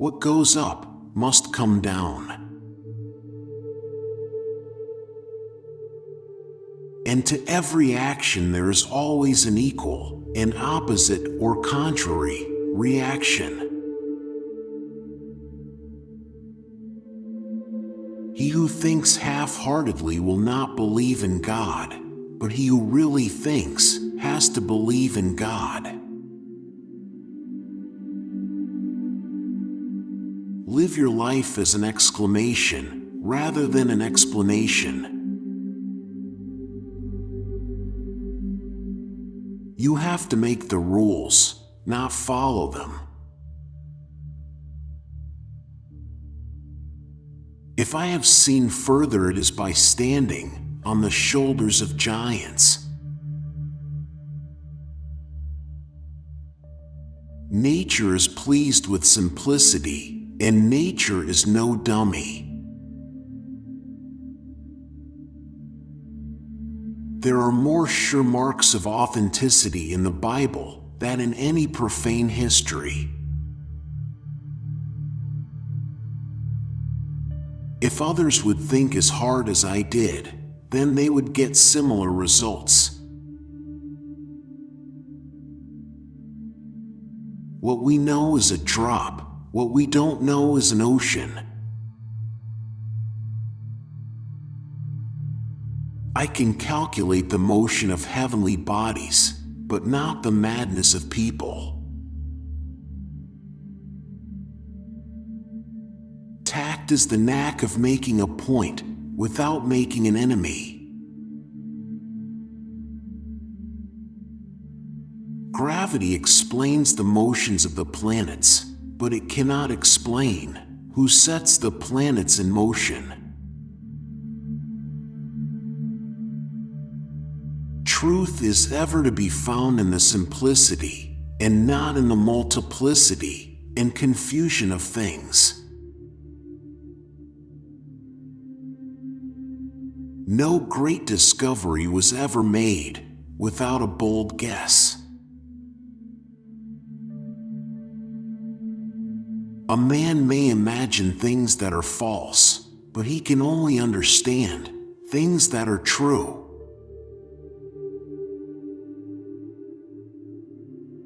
What goes up must come down. And to every action there is always an equal, an opposite or contrary reaction. He who thinks half-heartedly will not believe in God, but he who really thinks has to believe in God. Live your life as an exclamation rather than an explanation. You have to make the rules, not follow them. If I have seen further, it is by standing on the shoulders of giants. Nature is pleased with simplicity, and nature is no dummy. There are more sure marks of authenticity in the Bible than in any profane history. If others would think as hard as I did, then they would get similar results. What we know is a drop, what we don't know is an ocean. I can calculate the motion of heavenly bodies, but not the madness of people. Tact is the knack of making a point without making an enemy. Gravity explains the motions of the planets, but it cannot explain who sets the planets in motion. Truth is ever to be found in the simplicity, and not in the multiplicity and confusion of things. No great discovery was ever made without a bold guess. A man may imagine things that are false, but he can only understand things that are true.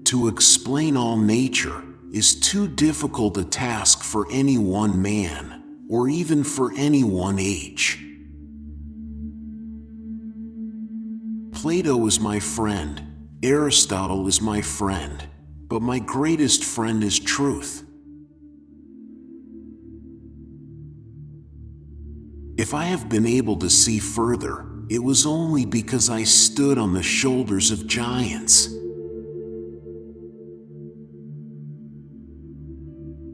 To explain all nature is too difficult a task for any one man, or even for any one age. Plato is my friend, Aristotle is my friend, but my greatest friend is truth. If I have been able to see further, it was only because I stood on the shoulders of giants.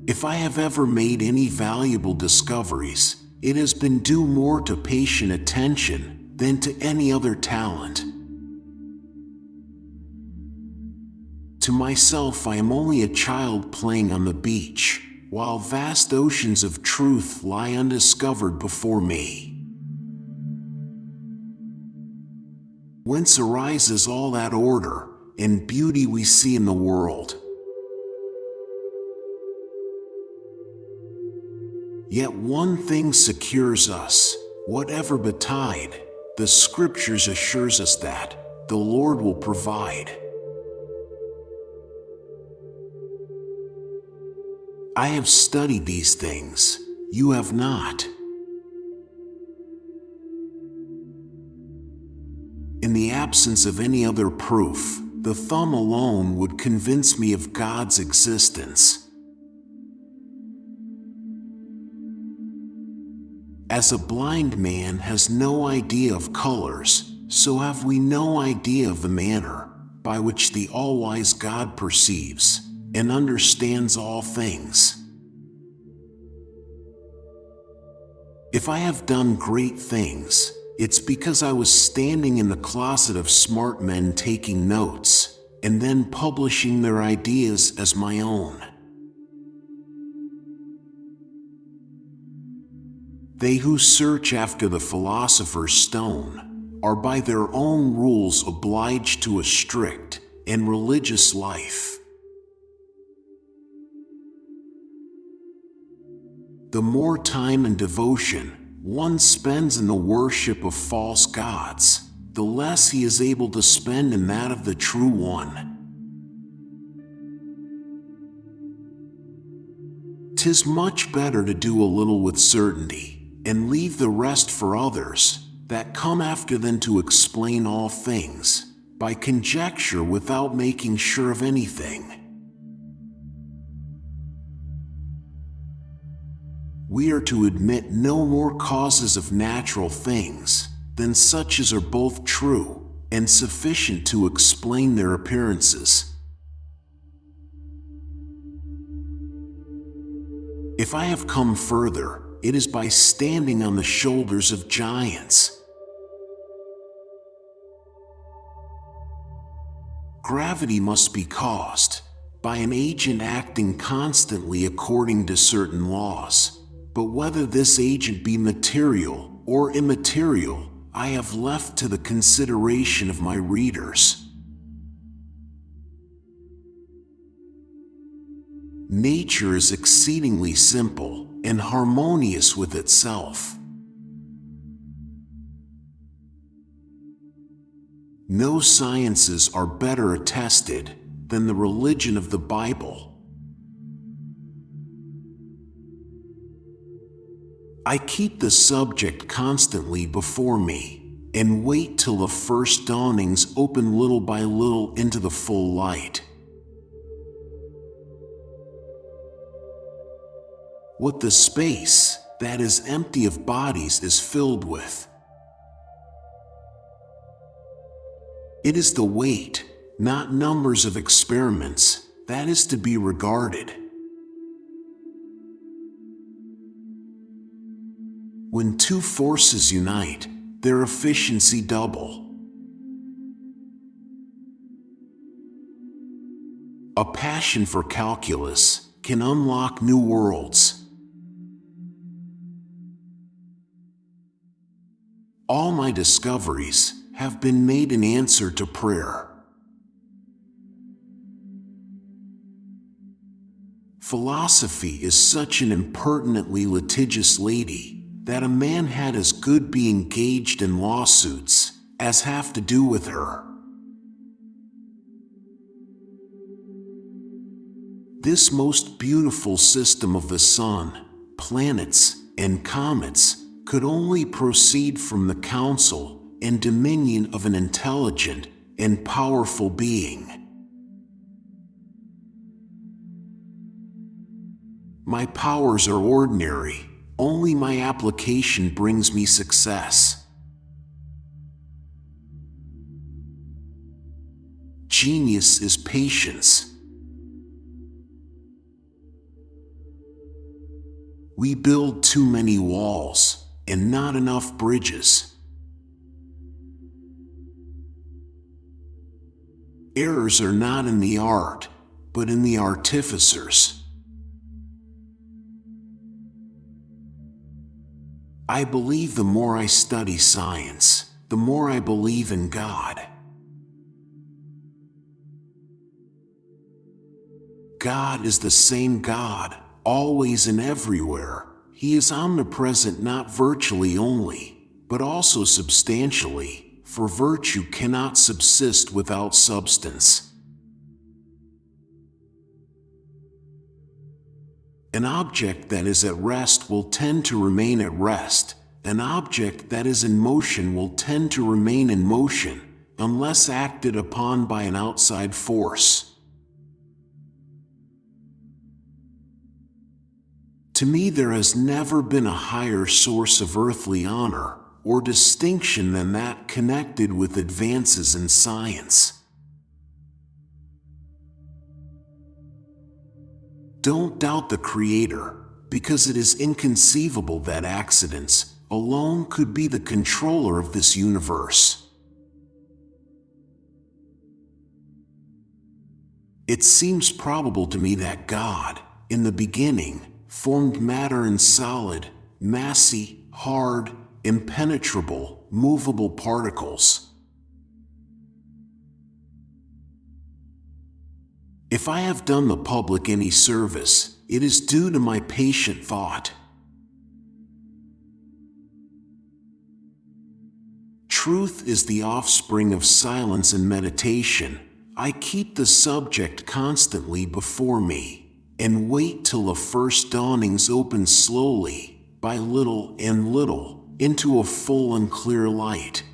If I have ever made any valuable discoveries, it has been due more to patient attention than to any other talent. To myself, I am only a child playing on the beach, while vast oceans of truth lie undiscovered before me. Whence arises all that order and beauty we see in the world? Yet one thing secures us, whatever betide, the Scriptures assures us that the Lord will provide. I have studied these things, you have not. In the absence of any other proof, the thumb alone would convince me of God's existence. As a blind man has no idea of colors, so have we no idea of the manner by which the all-wise God perceives and understands all things. If I have done great things, it's because I was standing in the closet of smart men taking notes, and then publishing their ideas as my own. They who search after the philosopher's stone are by their own rules obliged to a strict and religious life. the more time and devotion one spends in the worship of false gods, the less he is able to spend in that of the true one. 'Tis much better to do a little with certainty, and leave the rest for others that come after than to explain all things by conjecture without making sure of anything. We are to admit no more causes of natural things than such as are both true and sufficient to explain their appearances. If I have come further, it is by standing on the shoulders of giants. Gravity must be caused by an agent acting constantly according to certain laws, but whether this agent be material or immaterial, I have left to the consideration of my readers. Nature is exceedingly simple and harmonious with itself. No sciences are better attested than the religion of the Bible. I keep the subject constantly before me and wait till the first dawnings open little by little into the full light. What the space that is empty of bodies is filled with. It is the weight, not numbers of experiments, that is to be regarded. When two forces unite, their efficiency double. A passion for calculus can unlock new worlds. All my discoveries have been made in answer to prayer. Philosophy is such an impertinently litigious lady that a man had as good be engaged in lawsuits as have to do with her. This most beautiful system of the sun, planets, and comets could only proceed from the counsel and dominion of an intelligent and powerful being. My powers are ordinary, only my application brings me success. Genius is patience. We build too many walls and not enough bridges. Errors are not in the art, but in the artificers. I believe the more I study science, the more I believe in God. God is the same God, always and everywhere. He is omnipresent not virtually only, but also substantially, for virtue cannot subsist without substance. An object that is at rest will tend to remain at rest. An object that is in motion will tend to remain in motion, unless acted upon by an outside force. To me, there has never been a higher source of earthly honor or distinction than that connected with advances in science. Don't doubt the Creator, because it is inconceivable that accidents alone could be the controller of this universe. It seems probable to me that God, in the beginning, formed matter in solid, massy, hard, impenetrable, movable particles. If I have done the public any service, it is due to my patient thought. truth is the offspring of silence and meditation, I keep the subject constantly before me, and wait till the first dawnings open slowly, by little and little, into a full and clear light.